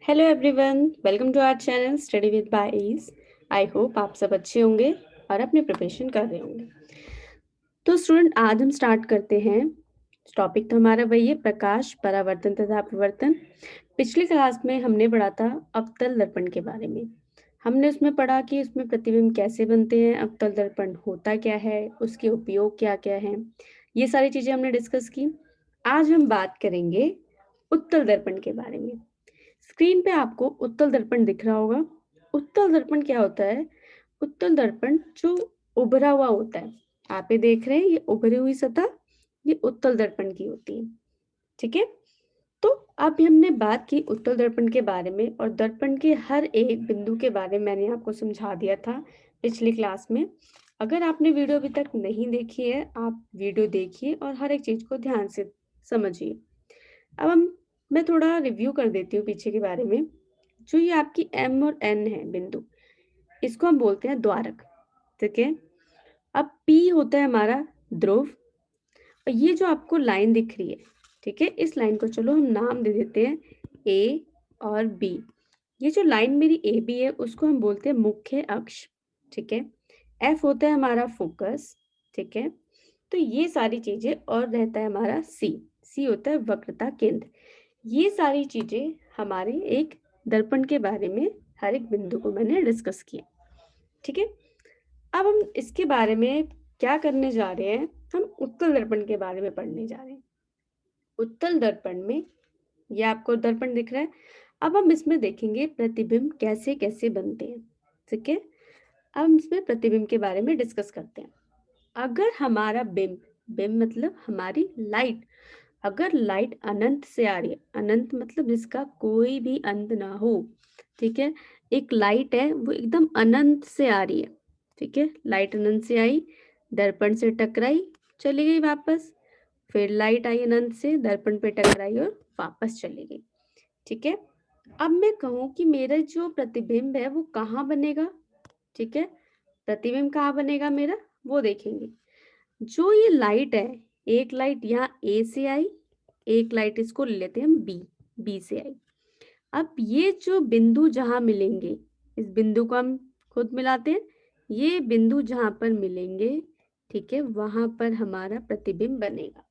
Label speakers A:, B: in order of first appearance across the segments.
A: Hello everyone, welcome to our channel study with बाईज। I hope आप सब अच्छे होंगे और अपनी प्रिपरेशन कर रहे होंगे। तो स्टूडेंट, आज हम स्टार्ट करते हैं। टॉपिक तो हमारा वही है, प्रकाश, परावर्तन तथा अपवर्तन। पिछली क्लास में हमने पढ़ा था अवतल दर्पण के बारे में। हमने उसमें पढ़ा कि उसमें प्रतिबिंब कैसे बनते हैं, अवतल दर्पण होता क्या है, उसके उपयोग क्या क्या हैं। ये सारी चीजें हमने डिस्कस की। आज हम बात करेंगे उत्तल दर्पण के बारे में। स्क्रीन पे आपको उत्तल दर्पण दिख रहा होगा। उत्तल दर्पण क्या होता है? उत्तल दर्पण जो उभरा हुआ होता है, आप ये देख रहे हैं, ये उभरी हुई सतह, ये उत्तल दर्पण की होती है। ठीक है। तो अब हमने बात की उत्तल दर्पण के बारे में, और दर्पण के हर एक बिंदु के बारे में मैंने आपको समझा दिया था पिछली क्लास में। अगर आपने वीडियो अभी तक नहीं देखी है, आप वीडियो देखिए और हर एक चीज को ध्यान से समझिए। अब मैं थोड़ा रिव्यू कर देती हूँ पीछे के बारे में। जो ये आपकी एम और एन है बिंदु, इसको हम बोलते हैं द्वारक। ठीक है। अब पी होता है हमारा ध्रुव, और ये जो आपको लाइन दिख रही है, ठीक है, इस लाइन को चलो हम नाम दे देते हैं ए और बी। ये जो लाइन मेरी ए बी है, उसको हम बोलते हैं मुख्य अक्ष। ठीक है। एफ होता है हमारा फोकस। ठीक है। तो ये सारी चीजें, और रहता है हमारा सी। सी होता है वक्रता केंद्र। ये सारी चीजें हमारे एक दर्पण के बारे में, हर एक बिंदु को मैंने डिस्कस किया। ठीक है। अब हम इसके बारे में क्या करने जा रहे हैं, हम उत्तल दर्पण के बारे में पढ़ने जा रहे हैं। उत्तल दर्पण में ये आपको दर्पण दिख रहा है। अब हम इसमें देखेंगे प्रतिबिंब कैसे कैसे बनते हैं। ठीक है। अब हम इसमें प्रतिबिंब के बारे में डिस्कस करते हैं। अगर हमारा बिंब, बिंब मतलब हमारी लाइट, अगर लाइट अनंत से आ रही है, अनंत मतलब जिसका कोई भी अंत ना हो। ठीक है। एक लाइट है, वो एकदम अनंत से आ रही है। ठीक है। लाइट अनंत से आई, दर्पण से टकराई, चली गई वापस। फिर लाइट आई अनंत से, दर्पण पे टकराई और वापस चली गई। ठीक है। अब मैं कहूँ कि मेरा जो प्रतिबिंब है वो कहाँ बनेगा। ठीक है। प्रतिबिंब कहाँ बनेगा मेरा, वो देखेंगे। जो ये लाइट है, एक लाइट यहाँ ए से आई, एक लाइट इसको ले लेते हैं हम बी, बी से आई। अब ये जो बिंदु जहां मिलेंगे, इस बिंदु को हम खुद मिलाते हैं। ये बिंदु जहां पर मिलेंगे, ठीक है, वहां पर हमारा प्रतिबिंब बनेगा।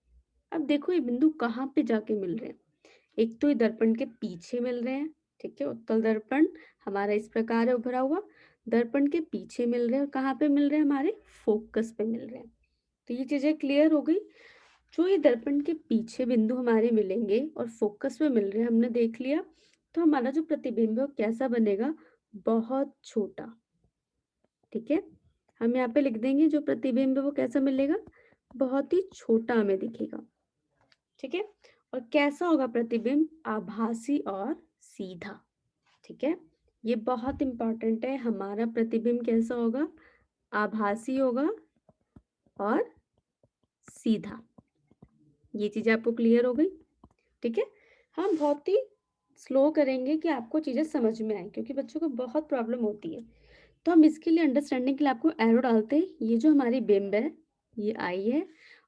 A: अब देखो ये बिंदु कहाँ पे जाके मिल रहे हैं। एक तो ये दर्पण के पीछे मिल रहे हैं। ठीक है। उत्तल दर्पण हमारा इस प्रकार है उभरा हुआ, दर्पण के पीछे मिल रहे हैं। और कहाँ पे मिल रहे हैं, हमारे फोकस पे मिल रहे हैं। तो ये चीजें क्लियर हो गई। जो ये दर्पण के पीछे बिंदु हमारे मिलेंगे और फोकस में मिल रहे हैं, हमने देख लिया। तो हमारा जो प्रतिबिंब है वो कैसा बनेगा, बहुत छोटा। ठीक है। हम यहाँ पे लिख देंगे जो प्रतिबिंब है वो कैसा मिलेगा, बहुत ही छोटा हमें दिखेगा। ठीक है। और कैसा होगा प्रतिबिंब, आभासी और सीधा। ठीक है। ये बहुत इंपॉर्टेंट है, हमारा प्रतिबिंब कैसा होगा, आभासी होगा और सीधा। ये चीजें आपको क्लियर हो गई। ठीक है। हम बहुत ही स्लो करेंगे कि आपको चीजें समझ में आए, क्योंकि बच्चों को बहुत प्रॉब्लम होती है। तो हम इसके लिए, अंडरस्टैंडिंग के लिए आपको एरो डालते हैं। ये जो हमारी बिंब है, ये आई है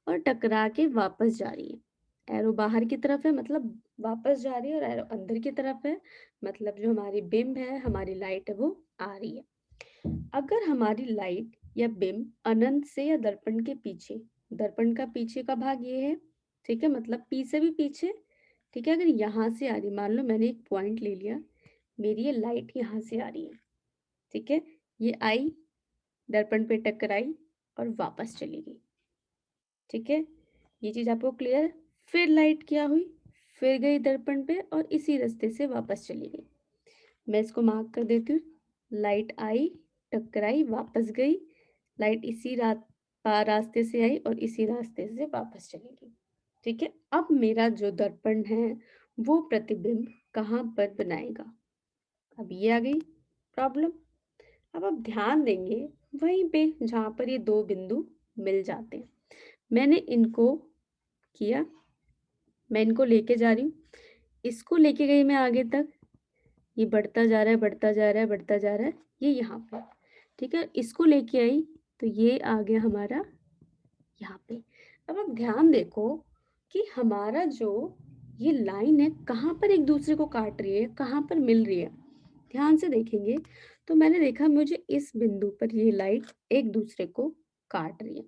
A: और टकरा के वापस जा रही है। एरो बाहर की तरफ है मतलब वापस जा रही है, और एरो अंदर की तरफ है मतलब जो हमारी बिंब है, हमारी लाइट है, वो आ रही है। अगर हमारी लाइट या बिंब अनंत से या दर्पण के पीछे, दर्पण का पीछे का भाग ये है, ठीक है, मतलब पी से भी पीछे। ठीक है। अगर यहाँ से आ रही, मान लो मैंने एक पॉइंट ले लिया, मेरी ये लाइट यहाँ से आ रही है। ठीक है। ये आई, दर्पण पे टकराई और वापस चली गई। ठीक है। ये चीज आपको क्लियर है। फिर लाइट क्या हुई, फिर गई दर्पण पे और इसी रास्ते से वापस चली गई। मैं इसको मार्क कर देती हूँ। लाइट आई, टकराई, वापस गई। लाइट इसी रास्ते से आई और इसी रास्ते से वापस चली गई। ठीक है। अब मेरा जो दर्पण है वो प्रतिबिंब कहाँ पर बनाएगा, अब ये आ गई प्रॉब्लम। अब आप ध्यान देंगे वहीं पे जहां पर ये दो बिंदु मिल जाते हैं। मैंने इनको किया, मैं इनको लेके जा रही हूँ, इसको लेके गई मैं आगे तक, ये बढ़ता जा रहा है, बढ़ता जा रहा है, बढ़ता जा रहा है, ये यहाँ पे। ठीक है। इसको लेके आई तो ये आ गया हमारा यहाँ पे। अब आप ध्यान देखो कि हमारा जो ये लाइन है कहाँ पर एक दूसरे को काट रही है, कहाँ पर मिल रही है, ध्यान से देखेंगे तो मैंने देखा मुझे इस बिंदु पर ये लाइट एक दूसरे को काट रही है,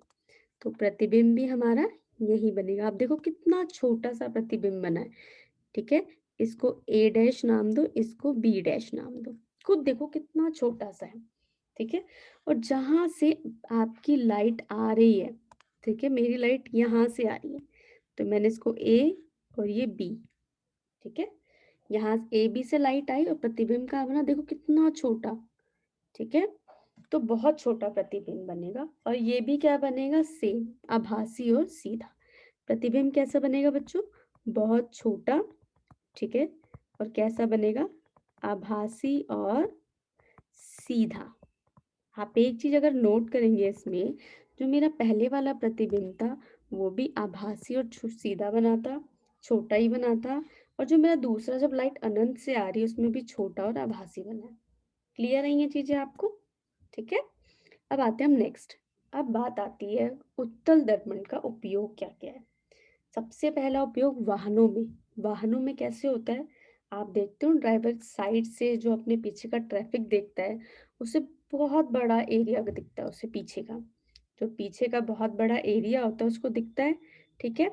A: तो प्रतिबिंब भी हमारा यही बनेगा। आप देखो कितना छोटा सा प्रतिबिंब बना है, ठीक है। इसको ए डैश नाम दो, इसको बी डैश नाम दो, खुद देखो कितना छोटा सा है, ठीक है। और जहां से आपकी लाइट आ रही है, ठीक है, मेरी लाइट यहाँ से आ रही है, तो मैंने इसको ए और ये बी, ठीक है। यहाँ ए बी से लाइट आई और प्रतिबिंब का बना देखो कितना छोटा, ठीक है। तो बहुत छोटा प्रतिबिंब बनेगा। और ये भी क्या बनेगा, सेम, आभासी और सीधा। प्रतिबिंब कैसा बनेगा बच्चों, बहुत छोटा, ठीक है। और कैसा बनेगा, आभासी और सीधा। आप एक चीज अगर नोट करेंगे इसमें, जो मेरा पहले वाला प्रतिबिंब था वो भी आभासी और सीधा बना था, छोटा ही बना था। और जो मेरा दूसरा जब लाइट अनंत से आ रही है उसमें भी छोटा और आभासी बना है। क्लियर है ये चीजें आपको, ठीक है। अब आते हैं हम नेक्स्ट। अब बात आती है उत्तल दर्पण का उपयोग क्या क्या है। सबसे पहला उपयोग वाहनों में। वाहनों में कैसे होता है, आप देखते हो ड्राइवर साइड से जो अपने पीछे का ट्रैफिक देखता है, उसे बहुत बड़ा एरिया दिखता है, उसे पीछे का, जो पीछे का बहुत बड़ा एरिया होता है उसको दिखता है, ठीक है।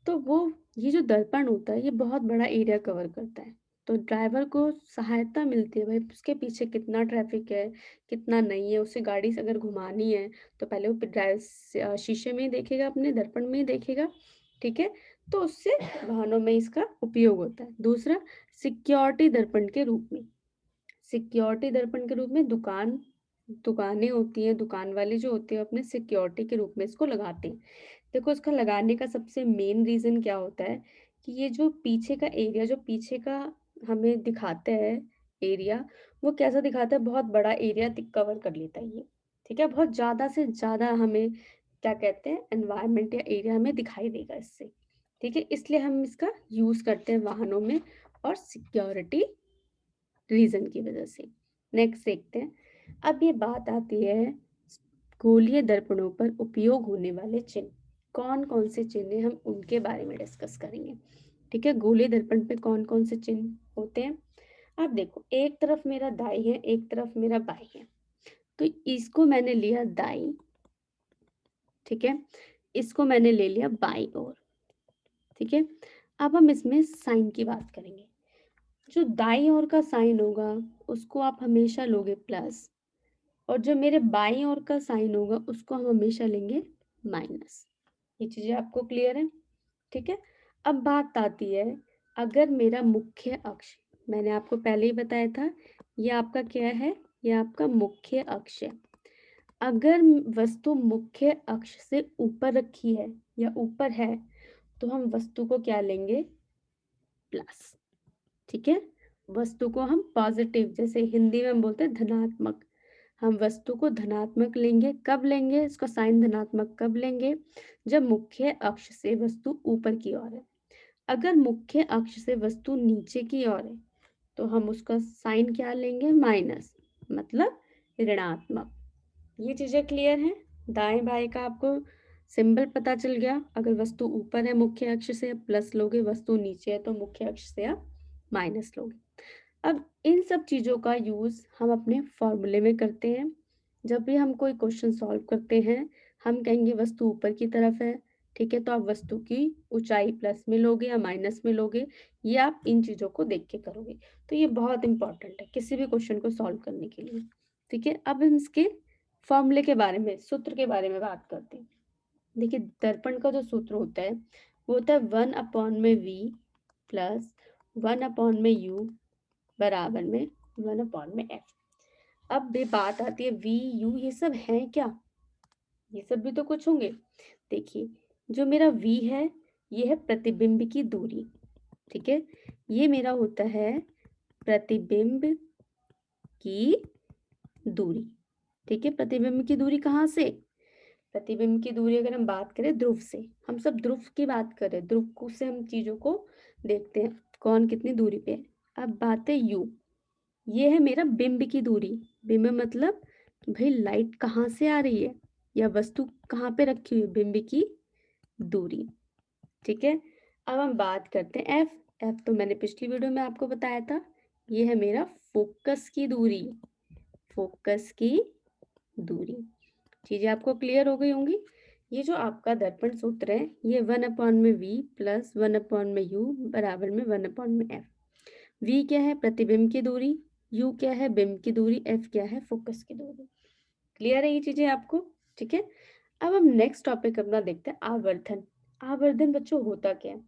A: तो वो ये जो दर्पण होता है ये बहुत बड़ा एरिया कवर करता है, तो ड्राइवर को सहायता मिलती है, भाई उसके पीछे कितना ट्रैफिक है, कितना नहीं है, उसे गाड़ी से अगर घुमानी है तो पहले वो ड्राइव शीशे में ही देखेगा, अपने दर्पण में ही देखेगा, ठीक है। तो उससे वाहनों में इसका उपयोग होता है। दूसरा, सिक्योरिटी दर्पण के रूप में। सिक्योरिटी दर्पण के रूप में दुकानें होती हैं, दुकान वाले जो होते हैं अपने सिक्योरिटी के रूप में इसको लगाते हैं। देखो इसका लगाने का सबसे मेन रीजन क्या होता है कि ये जो पीछे का एरिया, जो पीछे का हमें दिखाता है एरिया, वो कैसा दिखाता है, बहुत बड़ा एरिया कवर कर लेता है ये, ठीक है। बहुत ज्यादा से ज्यादा हमें क्या कहते हैं, एनवायरनमेंट या एरिया हमें दिखाई देगा इससे, ठीक है। इसलिए हम इसका यूज करते हैं वाहनों में और सिक्योरिटी रीजन की वजह से। नेक्स्ट देखते हैं। अब ये बात आती है गोलीय दर्पणों पर उपयोग होने वाले चिन्ह। कौन कौन से चिन्ह हैं, हम उनके बारे में डिस्कस करेंगे, ठीक है। गोलीय दर्पण पे कौन कौन से चिन्ह होते हैं। अब देखो एक तरफ मेरा दाई है, एक तरफ मेरा बाई है, तो इसको मैंने लिया दाई, ठीक है। इसको मैंने ले लिया बाई ओर, ठीक है। अब हम इसमें साइन की बात करेंगे। जो दाई ओर का साइन होगा उसको आप हमेशा लोगे प्लस, और जो मेरे बाईं ओर का साइन होगा उसको हम हमेशा लेंगे माइनस। ये चीजें आपको क्लियर है, ठीक है। अब बात आती है, अगर मेरा मुख्य अक्ष, मैंने आपको पहले ही बताया था ये आपका क्या है, ये आपका मुख्य अक्ष है। अगर वस्तु मुख्य अक्ष से ऊपर रखी है या ऊपर है तो हम वस्तु को क्या लेंगे, प्लस, ठीक है। वस्तु को हम पॉजिटिव, जैसे हिंदी में हम बोलते हैं धनात्मक, हम वस्तु को धनात्मक लेंगे। कब लेंगे इसका साइन धनात्मक, कब लेंगे, जब मुख्य अक्ष से वस्तु ऊपर की ओर है। अगर मुख्य अक्ष से वस्तु नीचे की ओर है तो हम उसका साइन क्या लेंगे, माइनस, मतलब ऋणात्मक। ये चीजें क्लियर हैं। दाएं बाएं का आपको सिंबल पता चल गया। अगर वस्तु ऊपर है मुख्य अक्ष से प्लस लोगे, वस्तु नीचे है तो मुख्य अक्ष से आप माइनस लोगे। अब इन सब चीजों का यूज हम अपने फॉर्मूले में करते हैं। जब भी हम कोई क्वेश्चन सॉल्व करते हैं हम कहेंगे वस्तु ऊपर की तरफ है, ठीक है, तो आप वस्तु की ऊंचाई प्लस में लोगे या माइनस में लोगे, ये आप इन चीजों को देख के करोगे। तो ये बहुत इंपॉर्टेंट है किसी भी क्वेश्चन को सॉल्व करने के लिए, ठीक है। अब हम इसके फॉर्मूले के बारे में, सूत्र के बारे में बात करते हैं। देखिए दर्पण का जो सूत्र होता है वो होता है 1/v प्लस 1/u बराबर में 1/f। अब ये बात आती है वी यू, ये सब है क्या, ये सब भी तो कुछ होंगे। देखिए जो मेरा v है ये है प्रतिबिंब की दूरी, ठीक है। ये मेरा होता है प्रतिबिंब की दूरी, ठीक है। प्रतिबिंब की दूरी कहाँ से, प्रतिबिंब की दूरी अगर हम बात करें ध्रुव से, हम सब ध्रुव की बात करें, ध्रुव को से हम चीजों को देखते हैं कौन कितनी दूरी पे है। अब बात है u, ये है मेरा बिंब की दूरी। बिंब मतलब कि भाई लाइट कहाँ से आ रही है या वस्तु कहाँ पे रखी हुई है, बिंब की दूरी, ठीक है। अब हम बात करते हैं f, एफ तो मैंने पिछली वीडियो में आपको बताया था, ये है मेरा फोकस की दूरी, फोकस की दूरी। चीजें आपको क्लियर हो गई होंगी। ये जो आपका दर्पण सूत्र है, ये 1/v प्लस 1/u बराबर में 1/में एफ। v क्या है? प्रतिबिंब की दूरी, u क्या है? बिंब की दूरी, f क्या है? फोकस की दूरी। क्लियर है ये चीजें आपको? ठीक है। अब हम नेक्स्ट टॉपिक अपना देखते हैं, आवर्धन। आवर्धन बच्चों होता क्या है?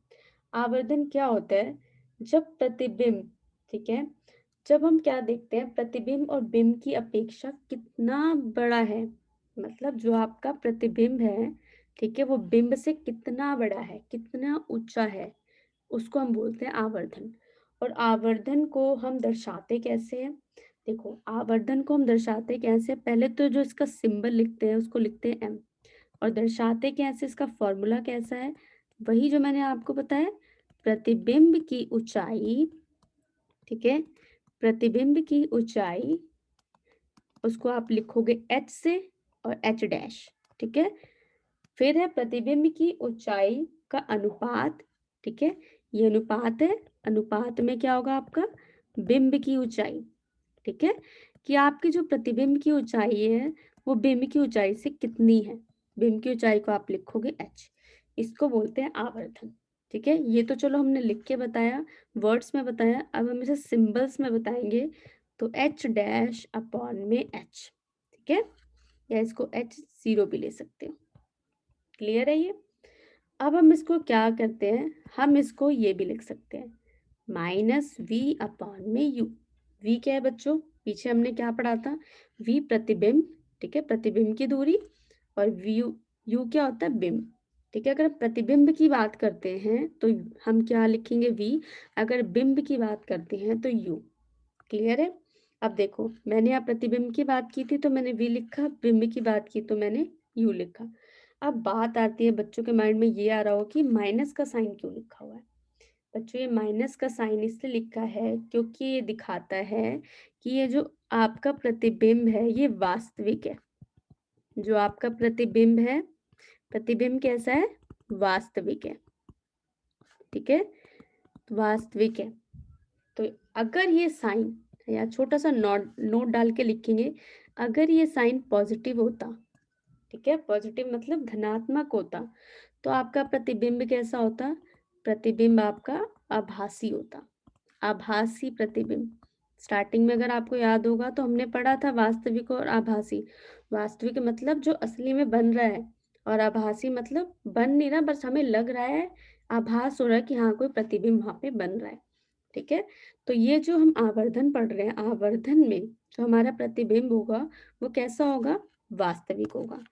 A: आवर्धन क्या होता है? जब प्रतिबिंब, ठीक है, जब हम क्या देखते हैं, प्रतिबिंब और बिंब की अपेक्षा कितना बड़ा है, मतलब जो आपका प्रतिबिंब है, ठीक है, वो बिंब से कितना बड़ा है, कितना ऊंचा है, उसको हम बोलते हैं आवर्धन। और आवर्धन को हम दर्शाते कैसे हैं? देखो, आवर्धन को हम दर्शाते कैसे? पहले तो जो इसका सिंबल लिखते हैं उसको लिखते हैं एम, और दर्शाते कैसे, इसका फॉर्मूला कैसा है? वही जो मैंने आपको बताया, प्रतिबिंब की ऊंचाई, ठीक है, प्रतिबिंब की ऊंचाई, उसको आप लिखोगे एच से और एच डैश, ठीक है। फिर है प्रतिबिंब की ऊंचाई का अनुपात, ठीक है, ये अनुपात है, अनुपात में क्या होगा आपका? बिंब की ऊंचाई, ठीक है, कि आपकी जो प्रतिबिंब की ऊंचाई है वो बिंब की ऊंचाई से कितनी है, बिंब की ऊंचाई को आप लिखोगे एच, इसको बोलते हैं आवर्धन। ठीक है, ये तो चलो हमने लिख के बताया, वर्ड्स में बताया, अब हम इसे सिंबल्स में बताएंगे। तो एच डैश अपॉन में एच, ठीक है, या इसको एच जीरो भी ले सकते हो। क्लियर है ये? अब हम इसको क्या करते हैं, हम इसको ये भी लिख सकते हैं, माइनस वी अपॉन में यू। वी क्या है बच्चों? पीछे हमने क्या पढ़ा था? वी प्रतिबिंब, ठीक है, प्रतिबिंब की दूरी, और व्यू, यू क्या होता है? बिंब। ठीक है, अगर प्रतिबिंब की बात करते हैं तो हम क्या लिखेंगे? वी। अगर बिंब की बात करते हैं तो यू। क्लियर है? अब देखो, मैंने यहाँ प्रतिबिंब की बात की थी तो मैंने वी लिखा, बिंब की बात की तो मैंने यू लिखा। अब बात आती है, बच्चों के माइंड में ये आ रहा हो कि माइनस का साइन क्यों लिखा हुआ है? बच्चों, ये माइनस का साइन इसलिए लिखा है क्योंकि ये दिखाता है कि ये जो आपका प्रतिबिंब है ये वास्तविक है। जो आपका प्रतिबिंब है, प्रतिबिंब कैसा है? वास्तविक है, ठीक है, वास्तविक है। तो अगर ये साइन, या छोटा सा नोट नोट डाल के लिखेंगे, अगर ये साइन पॉजिटिव होता, ठीक है, पॉजिटिव मतलब धनात्मक होता, तो आपका प्रतिबिंब कैसा होता? प्रतिबिंब आपका आभासी होता, आभासी प्रतिबिंब। स्टार्टिंग में अगर आपको याद होगा तो हमने पढ़ा था वास्तविक और आभासी। वास्तविक मतलब जो असली में बन रहा है, और आभासी मतलब बन नहीं रहा, बस हमें लग रहा है, आभास हो रहा है कि हाँ कोई प्रतिबिंब वहां पे बन रहा है। ठीक है, तो ये जो हम आवर्धन पढ़ रहे हैं, आवर्धन में जो हमारा प्रतिबिंब होगा वो कैसा होगा? वास्तविक होगा।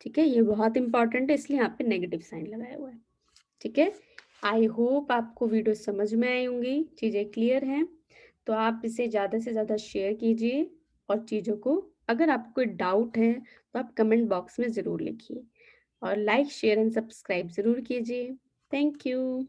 A: ठीक है, ये बहुत इंपॉर्टेंट है, इसलिए यहाँ पे नेगेटिव साइन लगाया हुआ है। ठीक है, आई होप आपको वीडियो समझ में आई होंगी, चीज़ें क्लियर हैं। तो आप इसे ज़्यादा से ज़्यादा शेयर कीजिए, और चीज़ों को, अगर आपको कोई डाउट है तो आप कमेंट बॉक्स में ज़रूर लिखिए, और लाइक शेयर एंड सब्सक्राइब ज़रूर कीजिए। Thank you.